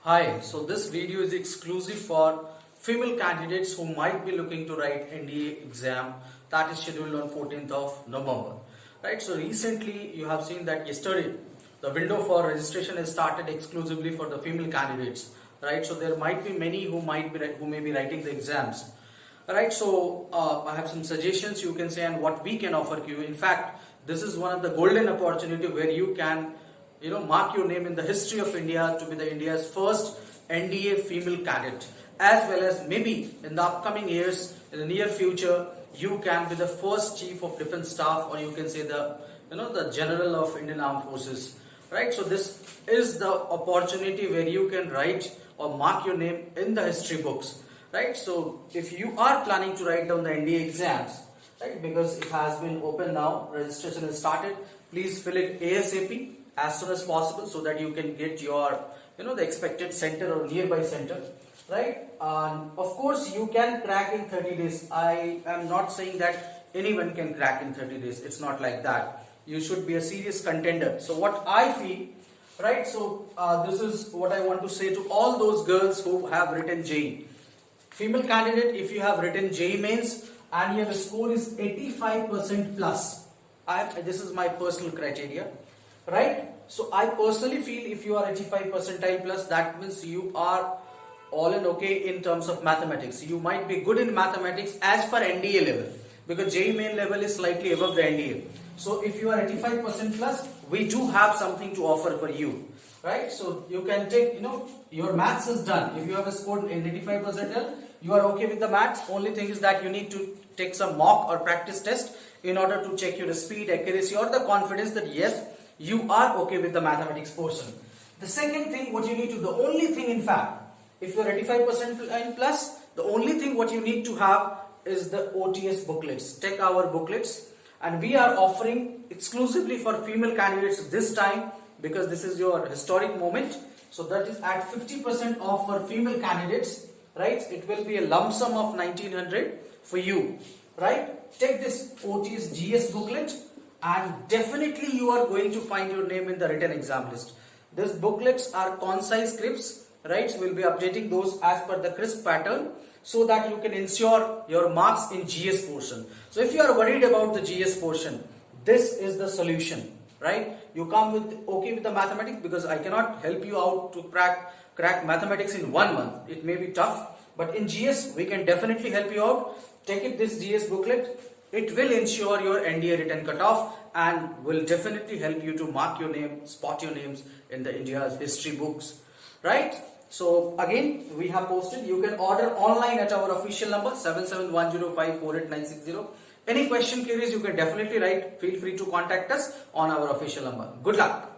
Hi, so this video is exclusive for female candidates who might be looking to write NDA exam that is scheduled on 14th of November. Right, so recently you have seen that yesterday the window for registration is started exclusively for the female candidates. Right, so there might be many who may be writing the exams. Alright, so I have some suggestions you can say and what we can offer you. In fact, this is one of the golden opportunity where you can mark your name in the history of India to be the India's first NDA female cadet, as well as maybe in the upcoming years, in the near future, you can be the first chief of defense staff, or you can say the general of Indian Armed Forces. Right, so this is the opportunity where you can write or mark your name in the history books. Right, so if you are planning to write down the NDA exams, right, because it has been open now, registration is started, please fill it ASAP as soon as possible so that you can get your the expected center or nearby center, right? And of course you can crack in 30 days. I am not saying that anyone can crack in 30 days. It's not like that. You should be a serious contender. So what I feel, right, so this is what I want to say to all those girls who have written JEE. Female candidate, if you have written JEE mains and your score is 85% plus, this is my personal criteria, right? So I personally feel if you are 85 percentile plus, that means you are all in okay in terms of mathematics. You might be good in mathematics as per NDA level, because JEE main level is slightly above the NDA. So if you are 85% plus, we do have something to offer for you, right? So you can take, your maths is done. If you have a score in 85 percentile, you are okay with the maths. Only thing is that you need to take some mock or practice test in order to check your speed, accuracy, or the confidence that yes, you are okay with the mathematics portion. The second thing what you need to, the only thing in fact, if you are 85% plus, the only thing what you need to have is the OTS booklets. Take our booklets, and we are offering exclusively for female candidates this time, because this is your historic moment. So that is at 50% off for female candidates, right? It will be a lump sum of 1900 for you, right? Take this OTS GS booklet, and definitely you are going to find your name in the written exam list. These booklets are concise scripts, right? So we'll be updating those as per the crisp pattern so that you can ensure your marks in GS portion. So if you are worried about the GS portion, this is the solution, right? You come with okay with the mathematics, because I cannot help you out to crack mathematics in 1 month. It may be tough, but in GS we can definitely help you out. Take it, this GS booklet. It will ensure your NDA written cutoff and will definitely help you to mark your name, spot your names in the India's history books, right? So again, we have posted, you can order online at our official number 7710548960. Any question, queries, you can definitely write. Feel free to contact us on our official number. Good luck.